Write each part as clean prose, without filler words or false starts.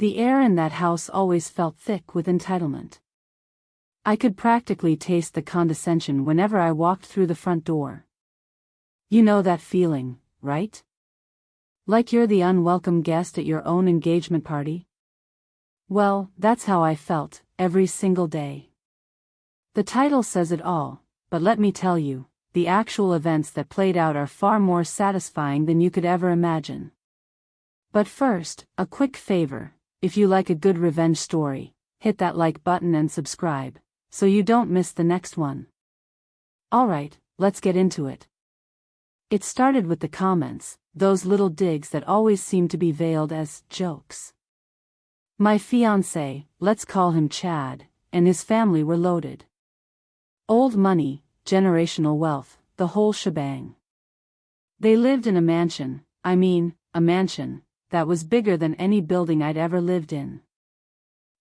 The air in that house always felt thick with entitlement. I could practically taste the condescension whenever I walked through the front door. You know that feeling, right? Like you're the unwelcome guest at your own engagement party? Well, that's how I felt, every single day. The title says it all, but let me tell you, the actual events that played out are far more satisfying than you could ever imagine. But first, a quick favor, if you like a good revenge story, hit that like button and subscribe, so you don't miss the next one. Alright, let's get into it. It started with the comments, those little digs that always seem to be veiled as jokes. My fiancé, let's call him Chad, and his family were loaded. Old money, generational wealth, the whole shebang. They lived in a mansion, that was bigger than any building I'd ever lived in.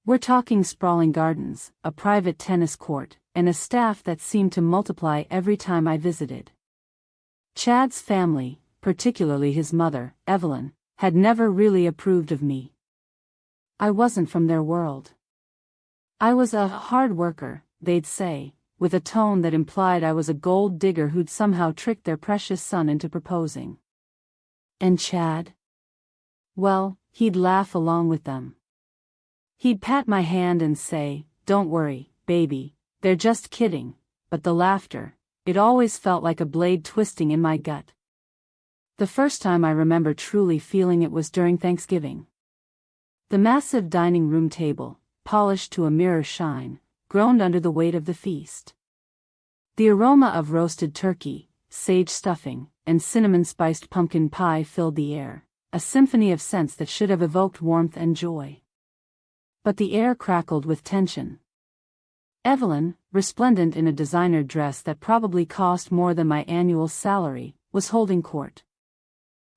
We're talking sprawling gardens, a private tennis court, and a staff that seemed to multiply every time I visited. Chad's family, particularly his mother, Evelyn, had never really approved of me. I wasn't from their world. I was a hard worker, they'd say, with a tone that implied I was a gold digger who'd somehow tricked their precious son into proposing. And Chad? Well, he'd laugh along with them. He'd pat my hand and say, "Don't worry, baby, they're just kidding," but the laughter, it always felt like a blade twisting in my gut. The first time I remember truly feeling it was during Thanksgiving. The massive dining room table, polished to a mirror shine, groaned under the weight of the feast. The aroma of roasted turkey, sage stuffing, and cinnamon-spiced pumpkin pie filled the air, a symphony of scents that should have evoked warmth and joy. But the air crackled with tension. Evelyn, resplendent in a designer dress that probably cost more than my annual salary, was holding court.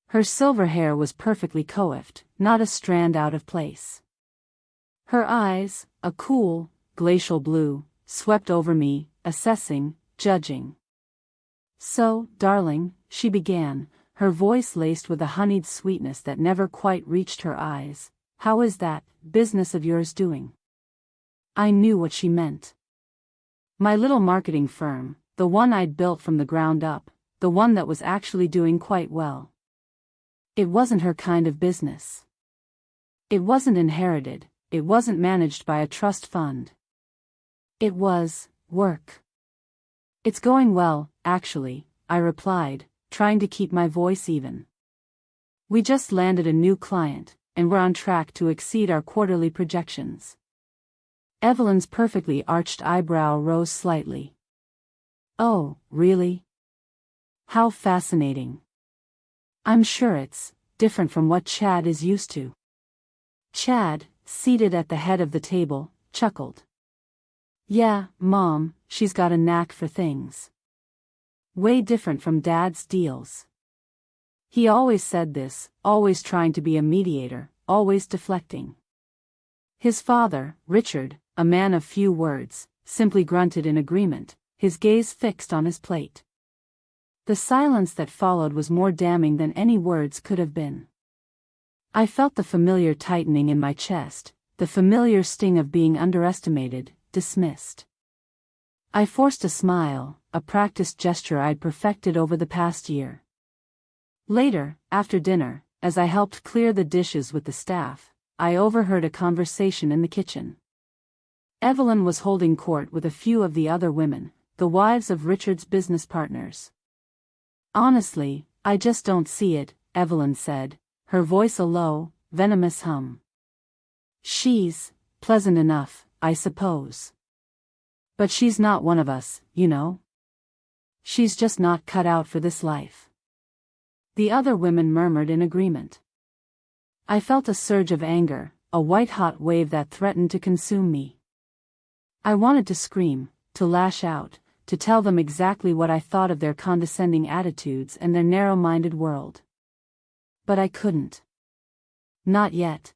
Her silver hair was perfectly coiffed, not a strand out of place. Her eyes, a cool, glacial blue, swept over me, assessing, judging. "So, darling," she began, her voice laced with a honeyed sweetness that never quite reached her eyes, "how is that business of yours doing?" I knew what she meant. My little marketing firm, the one I'd built from the ground up, the one that was actually doing quite well. It wasn't her kind of business. It wasn't inherited, it wasn't managed by a trust fund. It was work. "It's going well, actually," I replied, trying to keep my voice even. "We just landed a new client, and we're on track to exceed our quarterly projections." Evelyn's perfectly arched eyebrow rose slightly. "Oh, really? How fascinating. I'm sure it's different from what Chad is used to." Chad, seated at the head of the table, chuckled. "Yeah, Mom, she's got a knack for things. Way different from Dad's deals." He always said this, always trying to be a mediator, always deflecting. His father, Richard, a man of few words, simply grunted in agreement, his gaze fixed on his plate. The silence that followed was more damning than any words could have been. I felt the familiar tightening in my chest, the familiar sting of being underestimated, dismissed. I forced a smile, a practiced gesture I'd perfected over the past year. Later, after dinner, as I helped clear the dishes with the staff, I overheard a conversation in the kitchen. Evelyn was holding court with a few of the other women, the wives of Richard's business partners. "Honestly, I just don't see it," Evelyn said, her voice a low, venomous hum. "She's pleasant enough, I suppose. But she's not one of us, you know. She's just not cut out for this life." The other women murmured in agreement. I felt a surge of anger, a white-hot wave that threatened to consume me. I wanted to scream, to lash out, to tell them exactly what I thought of their condescending attitudes and their narrow-minded world. But I couldn't. Not yet.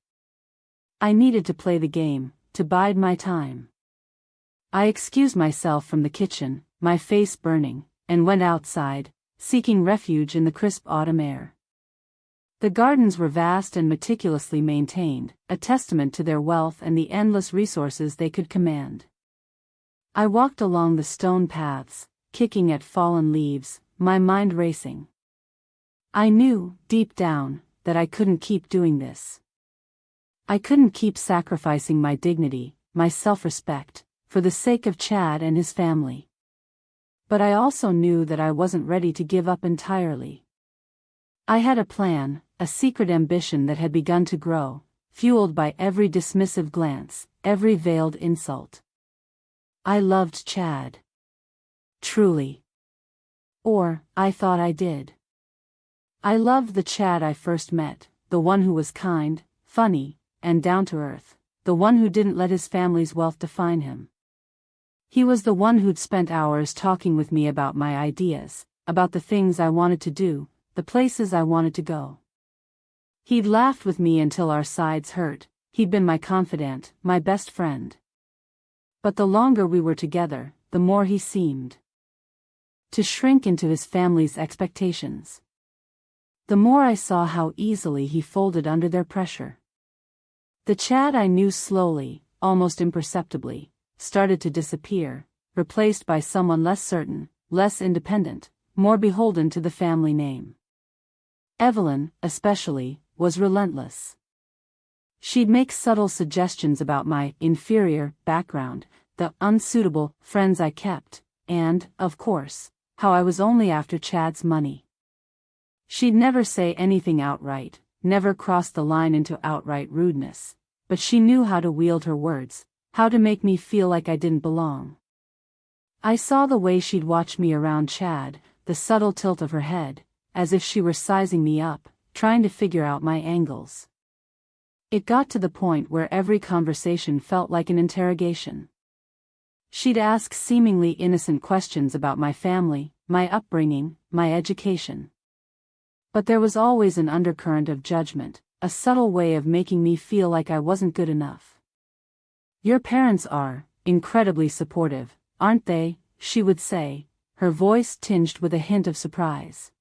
I needed to play the game, to bide my time. I excused myself from the kitchen, my face burning, and went outside, seeking refuge in the crisp autumn air. The gardens were vast and meticulously maintained, a testament to their wealth and the endless resources they could command. I walked along the stone paths, kicking at fallen leaves, my mind racing. I knew, deep down, that I couldn't keep doing this. I couldn't keep sacrificing my dignity, my self-respect, for the sake of Chad and his family. But I also knew that I wasn't ready to give up entirely. I had a plan, a secret ambition that had begun to grow, fueled by every dismissive glance, every veiled insult. I loved Chad. Truly. Or, I thought I did. I loved the Chad I first met, the one who was kind, funny, and down to earth, the one who didn't let his family's wealth define him. He was the one who'd spent hours talking with me about my ideas, about the things I wanted to do, the places I wanted to go. He'd laughed with me until our sides hurt, he'd been my confidant, my best friend. But the longer we were together, the more he seemed to shrink into his family's expectations. The more I saw how easily he folded under their pressure. The Chad I knew slowly, almost imperceptibly, started to disappear, replaced by someone less certain, less independent, more beholden to the family name. Evelyn, especially, was relentless. She'd make subtle suggestions about my inferior background, the unsuitable friends I kept, and, of course, how I was only after Chad's money. She'd never say anything outright, never cross the line into outright rudeness, but she knew how to wield her words, how to make me feel like I didn't belong. I saw the way she'd watch me around Chad, the subtle tilt of her head, as if she were sizing me up, trying to figure out my angles. It got to the point where every conversation felt like an interrogation. She'd ask seemingly innocent questions about my family, my upbringing, my education. But there was always an undercurrent of judgment, a subtle way of making me feel like I wasn't good enough. "Your parents are incredibly supportive, aren't they?" she would say, her voice tinged with a hint of surprise.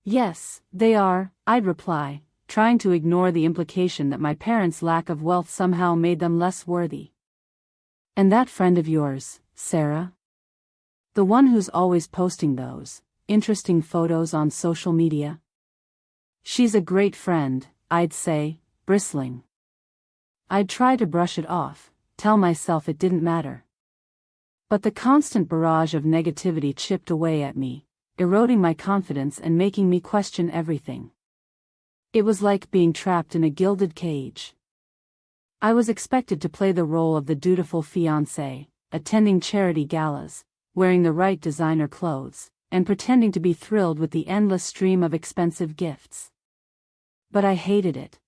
"Yes, they are," I'd reply, trying to ignore the implication that my parents' lack of wealth somehow made them less worthy. "And that friend of yours, Sarah? The one who's always posting those interesting photos on social media?" "She's a great friend," I'd say, bristling. I'd try to brush it off, tell myself it didn't matter. But the constant barrage of negativity chipped away at me, eroding my confidence and making me question everything. It was like being trapped in a gilded cage. I was expected to play the role of the dutiful fiancé, attending charity galas, wearing the right designer clothes, and pretending to be thrilled with the endless stream of expensive gifts. But I hated it.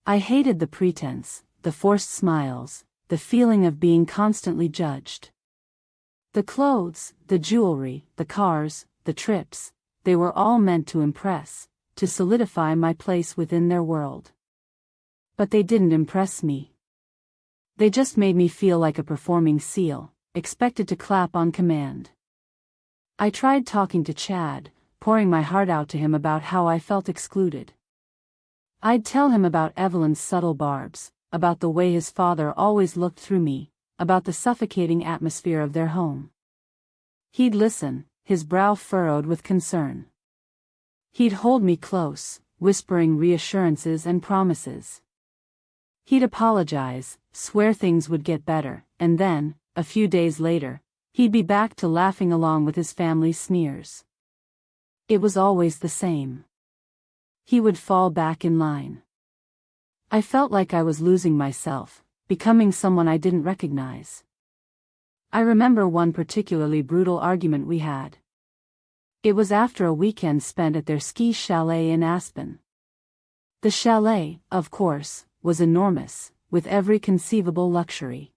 I hated the pretense, the forced smiles, the feeling of being constantly judged. The clothes, the jewelry, the cars, the trips, they were all meant to impress, to solidify my place within their world. But they didn't impress me. They just made me feel like a performing seal, expected to clap on command. I tried talking to Chad, pouring my heart out to him about how I felt excluded. I'd tell him about Evelyn's subtle barbs, about the way his father always looked through me, about the suffocating atmosphere of their home. He'd listen, his brow furrowed with concern. He'd hold me close, whispering reassurances and promises. He'd apologize, swear things would get better, and then, a few days later, he'd be back to laughing along with his family's sneers. It was always the same. He would fall back in line. I felt like I was losing myself, becoming someone I didn't recognize. I remember one particularly brutal argument we had. It was after a weekend spent at their ski chalet in Aspen. The chalet, of course, was enormous, with every conceivable luxury.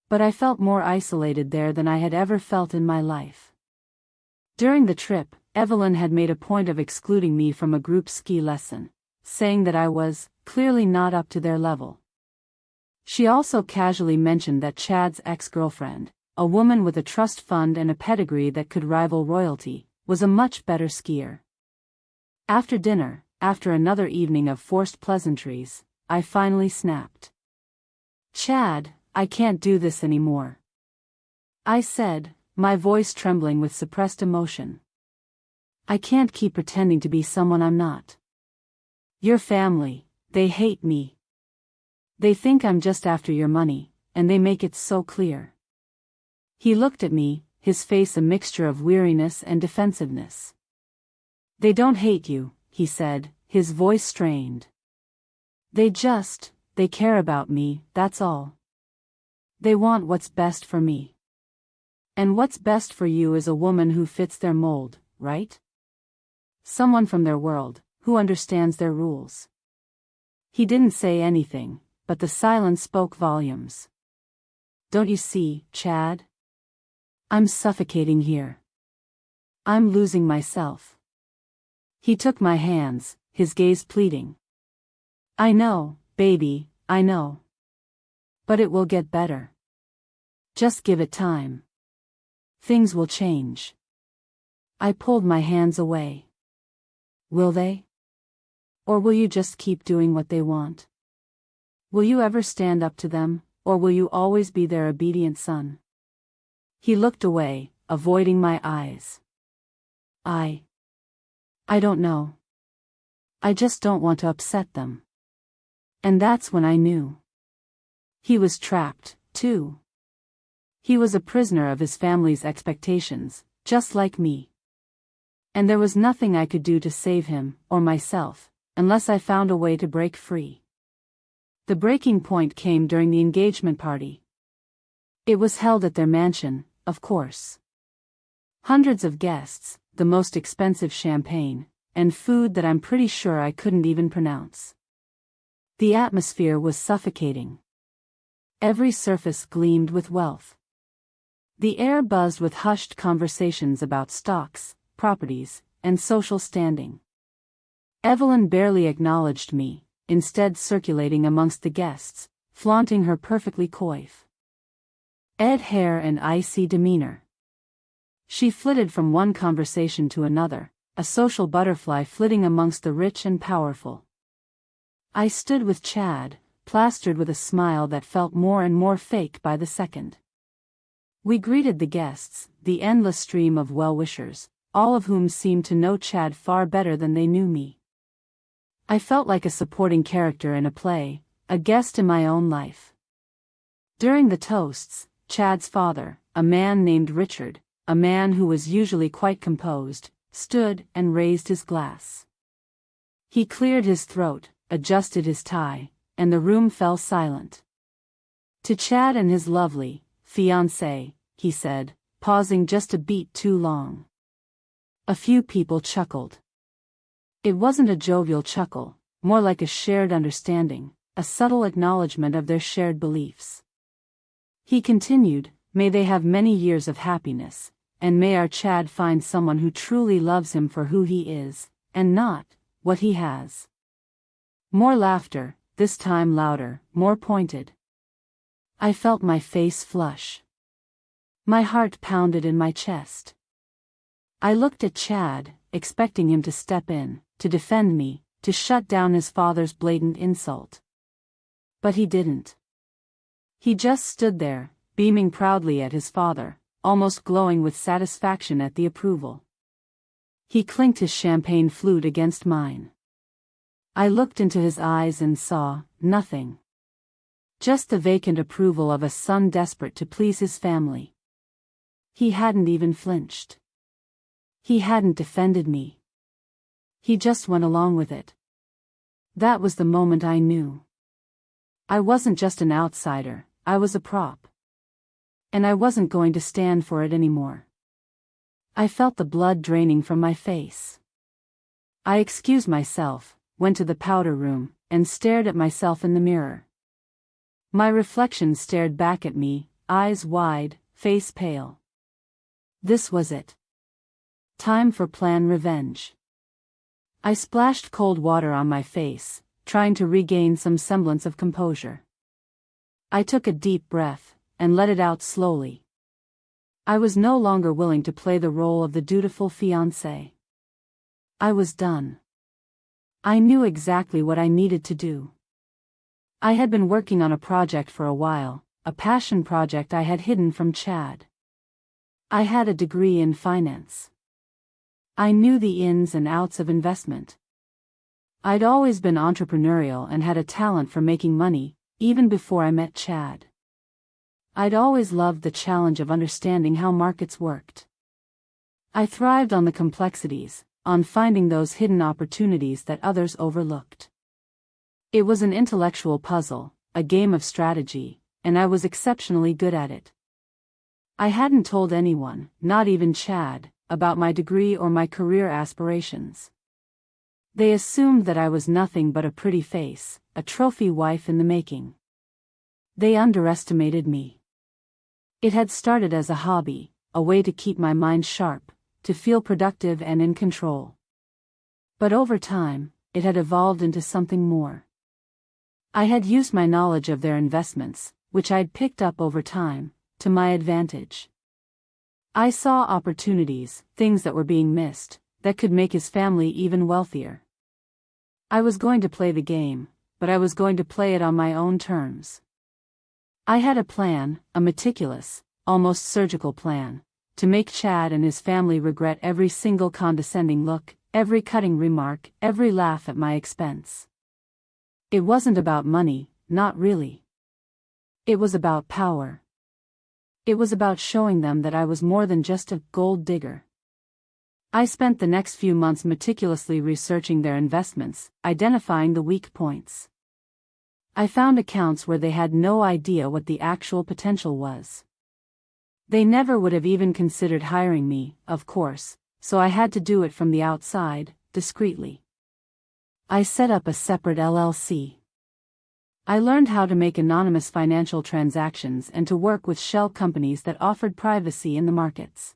But I felt more isolated there than I had ever felt in my life. During the trip, Evelyn had made a point of excluding me from a group ski lesson, saying that I was clearly not up to their level. She also casually mentioned that Chad's ex-girlfriend, a woman with a trust fund and a pedigree that could rival royalty, was a much better skier. After dinner, after another evening of forced pleasantries, I finally snapped. "Chad, I can't do this anymore," I said, my voice trembling with suppressed emotion. "I can't keep pretending to be someone I'm not. Your family, they hate me. They think I'm just after your money, and they make it so clear." He looked at me, his face a mixture of weariness and defensiveness. "They don't hate you," he said, his voice strained. They care about me, that's all. They want what's best for me. And what's best for you is a woman who fits their mold, right? Someone from their world, who understands their rules." He didn't say anything, but the silence spoke volumes. "Don't you see, Chad? I'm suffocating here. I'm losing myself." He took my hands, his gaze pleading. "I know, baby, I know. But it will get better. Just give it time. Things will change." I pulled my hands away. "Will they? Or will you just keep doing what they want? Will you ever stand up to them, or will you always be their obedient son?" He looked away, avoiding my eyes. I don't know. I just don't want to upset them." And that's when I knew. He was trapped, too. He was a prisoner of his family's expectations, just like me. And there was nothing I could do to save him, or myself, unless I found a way to break free. The breaking point came during the engagement party. It was held at their mansion, of course. Hundreds of guests, the most expensive champagne, and food that I'm pretty sure I couldn't even pronounce. The atmosphere was suffocating. Every surface gleamed with wealth. The air buzzed with hushed conversations about stocks, properties, and social standing. Evelyn barely acknowledged me, instead circulating amongst the guests, flaunting her perfectly coif ed hair and icy demeanor. She flitted from one conversation to another, a social butterfly flitting amongst the rich and powerful. I stood with Chad, plastered with a smile that felt more and more fake by the second. We greeted the guests, the endless stream of well-wishers, all of whom seemed to know Chad far better than they knew me. I felt like a supporting character in a play, a guest in my own life. During the toasts, Chad's father, a man named Richard, a man who was usually quite composed, stood and raised his glass. He cleared his throat, adjusted his tie, and the room fell silent. "To Chad and his lovely fiancé," he said, pausing just a beat too long. A few people chuckled. It wasn't a jovial chuckle, more like a shared understanding, a subtle acknowledgement of their shared beliefs. He continued, "May they have many years of happiness, and may our Chad find someone who truly loves him for who he is, and not what he has." More laughter, this time louder, more pointed. I felt my face flush. My heart pounded in my chest. I looked at Chad, expecting him to step in, to defend me, to shut down his father's blatant insult. But he didn't. He just stood there, beaming proudly at his father, almost glowing with satisfaction at the approval. He clinked his champagne flute against mine. I looked into his eyes and saw nothing. Just the vacant approval of a son desperate to please his family. He hadn't even flinched. He hadn't defended me. He just went along with it. That was the moment I knew. I wasn't just an outsider, I was a prop. And I wasn't going to stand for it anymore. I felt the blood draining from my face. I excused myself, went to the powder room, and stared at myself in the mirror. My reflection stared back at me, eyes wide, face pale. This was it. Time for plan revenge. I splashed cold water on my face, trying to regain some semblance of composure. I took a deep breath, and let it out slowly. I was no longer willing to play the role of the dutiful fiancé. I was done. I knew exactly what I needed to do. I had been working on a project for a while, a passion project I had hidden from Chad. I had a degree in finance. I knew the ins and outs of investment. I'd always been entrepreneurial and had a talent for making money, even before I met Chad. I'd always loved the challenge of understanding how markets worked. I thrived on the complexities, on finding those hidden opportunities that others overlooked. It was an intellectual puzzle, a game of strategy, and I was exceptionally good at it. I hadn't told anyone, not even Chad, about my degree or my career aspirations. They assumed that I was nothing but a pretty face, a trophy wife in the making. They underestimated me. It had started as a hobby, a way to keep my mind sharp, to feel productive and in control. But over time, it had evolved into something more. I had used my knowledge of their investments, which I'd picked up over time, to my advantage. I saw opportunities, things that were being missed, that could make his family even wealthier. I was going to play the game, but I was going to play it on my own terms. I had a plan, a meticulous, almost surgical plan, to make Chad and his family regret every single condescending look, every cutting remark, every laugh at my expense. It wasn't about money, not really. It was about power. It was about showing them that I was more than just a gold digger. I spent the next few months meticulously researching their investments, identifying the weak points. I found accounts where they had no idea what the actual potential was. They never would have even considered hiring me, of course, so I had to do it from the outside, discreetly. I set up a separate LLC. I learned how to make anonymous financial transactions and to work with shell companies that offered privacy in the markets.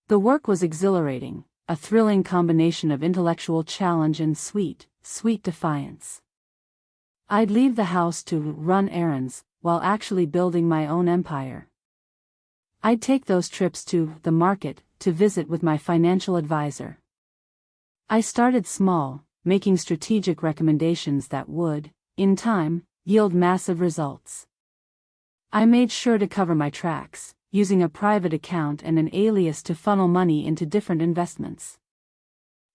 The work was exhilarating, a thrilling combination of intellectual challenge and sweet defiance. I'd leave the house to run errands, while actually building my own empire. I'd take those trips to the market, to visit with my financial advisor. I started small, making strategic recommendations that would, in time, yield massive results. I made sure to cover my tracks, using a private account and an alias to funnel money into different investments.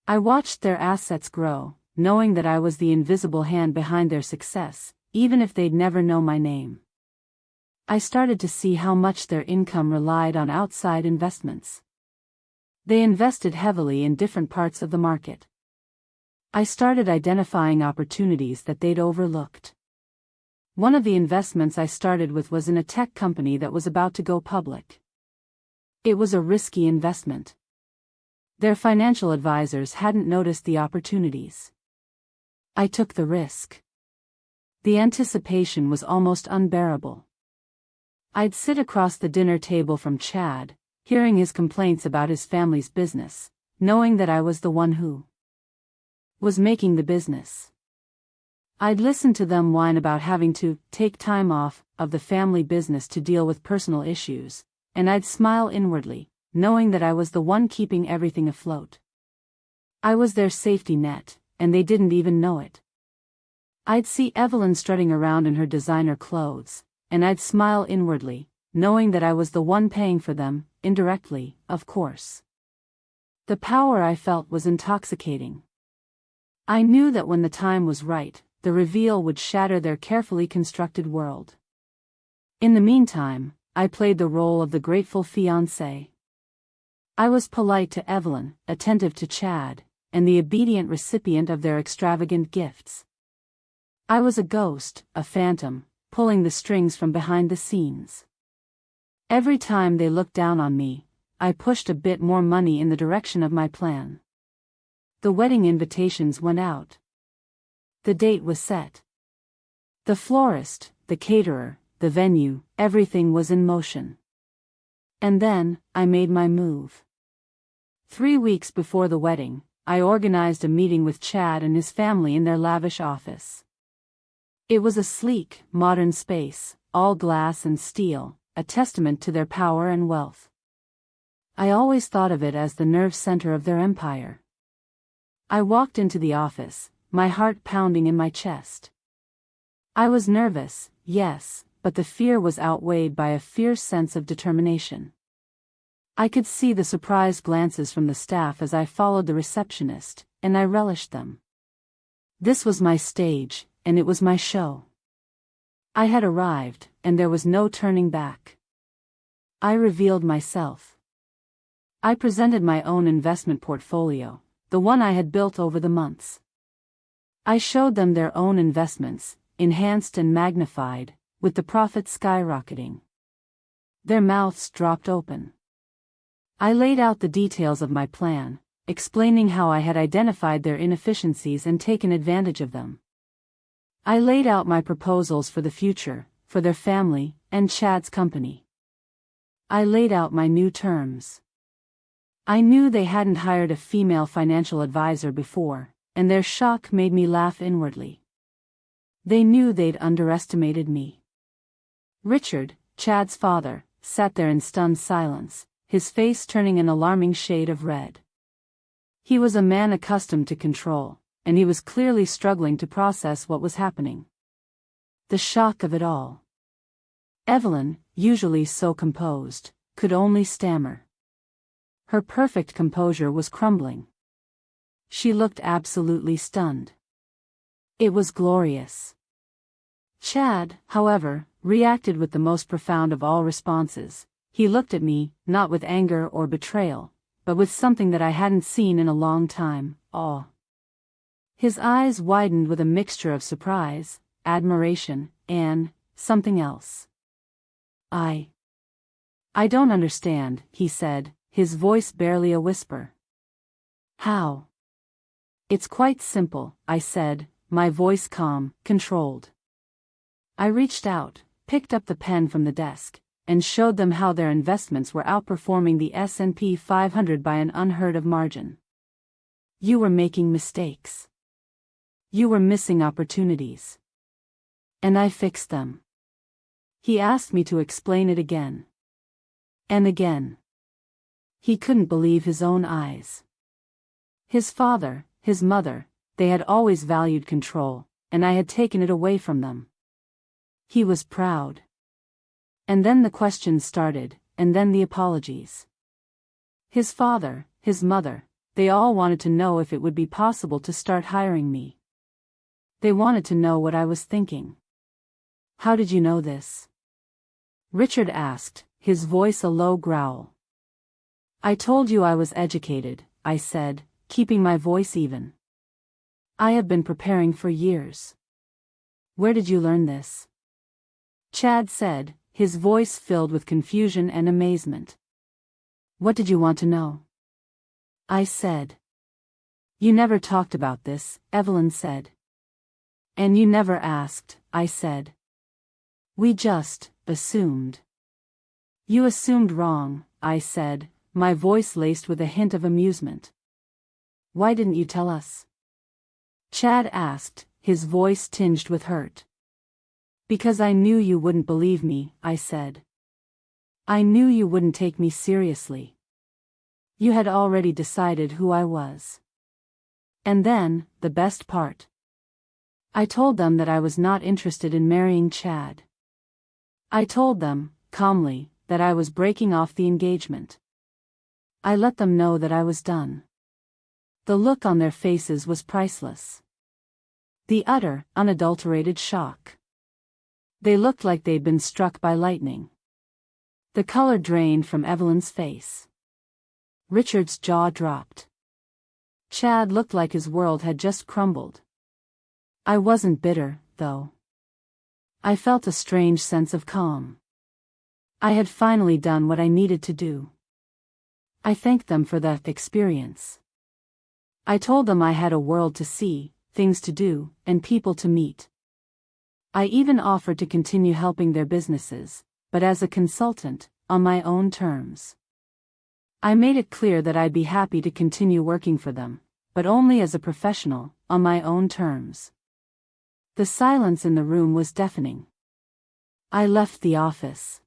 I watched their assets grow, knowing that I was the invisible hand behind their success, even if they'd never know my name. I started to see how much their income relied on outside investments. They invested heavily in different parts of the market. I started identifying opportunities that they'd overlooked. One of the investments I started with was in a tech company that was about to go public. It was a risky investment. Their financial advisors hadn't noticed the opportunities. I took the risk. The anticipation was almost unbearable. I'd sit across the dinner table from Chad, hearing his complaints about his family's business, knowing that I was the one who was making the business. I'd listen to them whine about having to take time off of the family business to deal with personal issues, and I'd smile inwardly, knowing that I was the one keeping everything afloat. I was their safety net, and they didn't even know it. I'd see Evelyn strutting around in her designer clothes, and I'd smile inwardly, knowing that I was the one paying for them, indirectly, of course. The power I felt was intoxicating. I knew that when the time was right, the reveal would shatter their carefully constructed world. In the meantime, I played the role of the grateful fiancé. I was polite to Evelyn, attentive to Chad, and the obedient recipient of their extravagant gifts. I was a ghost, a phantom, pulling the strings from behind the scenes. Every time they looked down on me, I pushed a bit more money in the direction of my plan. The wedding invitations went out. The date was set. The florist, the caterer, the venue, everything was in motion. And then, I made my move. 3 weeks before the wedding, I organized a meeting with Chad and his family in their lavish office. It was a sleek, modern space, all glass and steel, a testament to their power and wealth. I always thought of it as the nerve center of their empire. I walked into the office, my heart pounding in my chest. I was nervous, yes, but the fear was outweighed by a fierce sense of determination. I could see the surprised glances from the staff as I followed the receptionist, and I relished them. This was my stage, and it was my show. I had arrived, and there was no turning back. I revealed myself. I presented my own investment portfolio, the one I had built over the months. I showed them their own investments, enhanced and magnified, with the profits skyrocketing. Their mouths dropped open. I laid out the details of my plan, explaining how I had identified their inefficiencies and taken advantage of them. I laid out my proposals for the future, for their family, and Chad's company. I laid out my new terms. I knew they hadn't hired a female financial advisor before, and their shock made me laugh inwardly. They knew they'd underestimated me. Richard, Chad's father, sat there in stunned silence, his face turning an alarming shade of red. He was a man accustomed to control, and he was clearly struggling to process what was happening. The shock of it all. Evelyn, usually so composed, could only stammer. Her perfect composure was crumbling. She looked absolutely stunned. It was glorious. Chad, however, reacted with the most profound of all responses. He looked at me, not with anger or betrayal, but with something that I hadn't seen in a long time, awe. His eyes widened with a mixture of surprise, admiration, and something else. I don't understand, he said, his voice barely a whisper. How? It's quite simple, I said, my voice calm, controlled. I reached out, picked up the pen from the desk, and showed them how their investments were outperforming the S&P 500 by an unheard of margin. You were making mistakes. You were missing opportunities. And I fixed them. He asked me to explain it again. And again. He couldn't believe his own eyes. His father, his mother, they had always valued control, and I had taken it away from them. He was proud. And then the questions started, and then the apologies. His father, his mother, they all wanted to know if it would be possible to start hiring me. They wanted to know what I was thinking. How did you know this? Richard asked, his voice a low growl. I told you I was educated, I said, keeping my voice even. I have been preparing for years. Where did you learn this? Chad said, his voice filled with confusion and amazement. What did you want to know? I said. You never talked about this, Evelyn said. And you never asked, I said. We just assumed. You assumed wrong, I said, my voice laced with a hint of amusement. Why didn't you tell us? Chad asked, his voice tinged with hurt. Because I knew you wouldn't believe me, I said. I knew you wouldn't take me seriously. You had already decided who I was. And then, the best part. I told them that I was not interested in marrying Chad. I told them, calmly, that I was breaking off the engagement. I let them know that I was done. The look on their faces was priceless. The utter, unadulterated shock. They looked like they'd been struck by lightning. The color drained from Evelyn's face. Richard's jaw dropped. Chad looked like his world had just crumbled. I wasn't bitter, though. I felt a strange sense of calm. I had finally done what I needed to do. I thanked them for that experience. I told them I had a world to see, things to do, and people to meet. I even offered to continue helping their businesses, but as a consultant, on my own terms. I made it clear that I'd be happy to continue working for them, but only as a professional, on my own terms. The silence in the room was deafening. I left the office.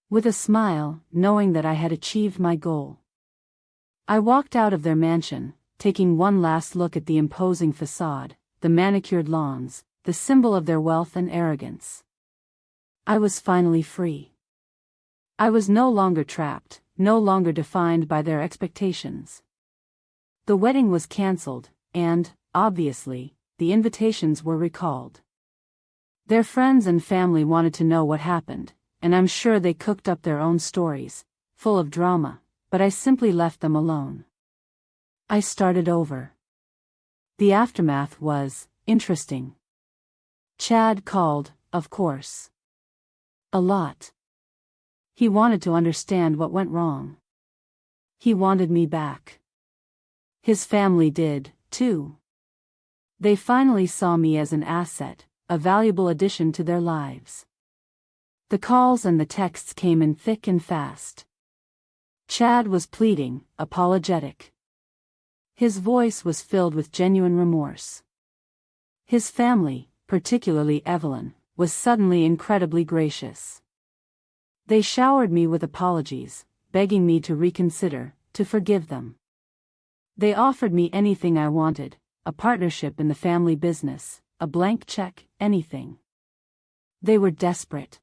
With a smile, knowing that I had achieved my goal. I walked out of their mansion, taking one last look at the imposing facade, the manicured lawns, the symbol of their wealth and arrogance. I was finally free. I was no longer trapped, no longer defined by their expectations. The wedding was cancelled, and, obviously, the invitations were recalled. Their friends and family wanted to know what happened, and I'm sure they cooked up their own stories, full of drama, but I simply left them alone. I started over. The aftermath was interesting. Chad called, of course. A lot. He wanted to understand what went wrong. He wanted me back. His family did, too. They finally saw me as an asset, a valuable addition to their lives. The calls and the texts came in thick and fast. Chad was pleading, apologetic. His voice was filled with genuine remorse. His family, particularly Evelyn, was suddenly incredibly gracious. They showered me with apologies, begging me to reconsider, to forgive them. They offered me anything I wanted, a partnership in the family business, a blank check, anything. They were desperate.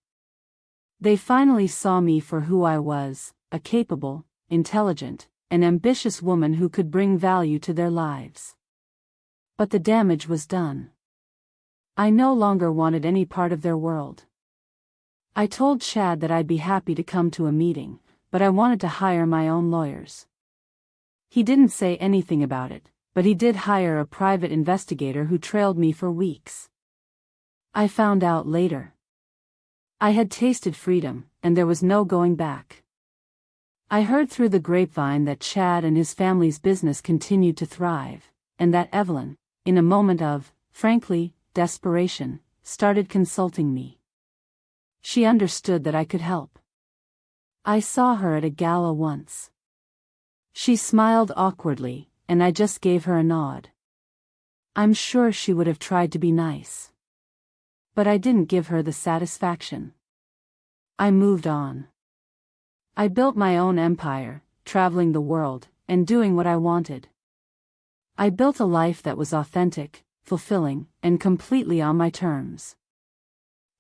They finally saw me for who I was, a capable, intelligent, and ambitious woman who could bring value to their lives. But the damage was done. I no longer wanted any part of their world. I told Chad that I'd be happy to come to a meeting, but I wanted to hire my own lawyers. He didn't say anything about it, but he did hire a private investigator who trailed me for weeks. I found out later. I had tasted freedom, and there was no going back. I heard through the grapevine that Chad and his family's business continued to thrive, and that Evelyn, in a moment of, frankly, desperation, started consulting me. She understood that I could help. I saw her at a gala once. She smiled awkwardly, and I just gave her a nod. I'm sure she would have tried to be nice. But I didn't give her the satisfaction. I moved on. I built my own empire, traveling the world, and doing what I wanted. I built a life that was authentic, fulfilling, and completely on my terms.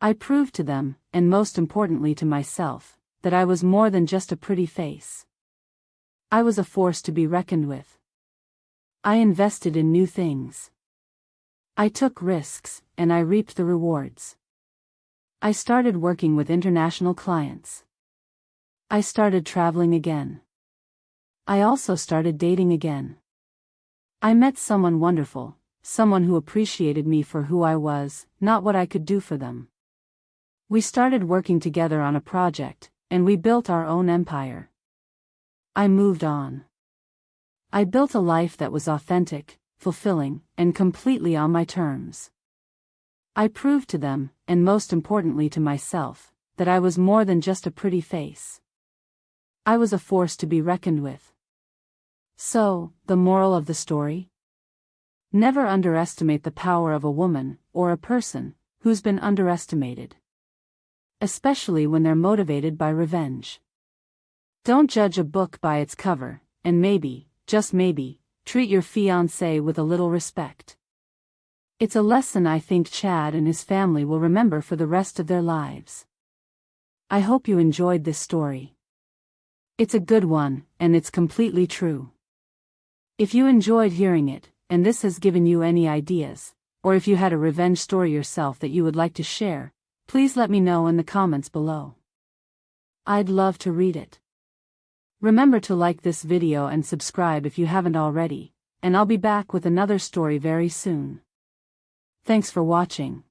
I proved to them, and most importantly to myself, that I was more than just a pretty face. I was a force to be reckoned with. I invested in new things. I took risks, and I reaped the rewards. I started working with international clients. I started traveling again. I also started dating again. I met someone wonderful, someone who appreciated me for who I was, not what I could do for them. We started working together on a project, and we built our own empire. I moved on. I built a life that was authentic, fulfilling, and completely on my terms. I proved to them, and most importantly to myself, that I was more than just a pretty face. I was a force to be reckoned with. So, the moral of the story? Never underestimate the power of a woman, or a person, who's been underestimated. Especially when they're motivated by revenge. Don't judge a book by its cover, and maybe, just maybe, treat your fiancé with a little respect. It's a lesson I think Chad and his family will remember for the rest of their lives. I hope you enjoyed this story. It's a good one, and it's completely true. If you enjoyed hearing it, and this has given you any ideas, or if you had a revenge story yourself that you would like to share, please let me know in the comments below. I'd love to read it. Remember to like this video and subscribe if you haven't already, and I'll be back with another story very soon. Thanks for watching.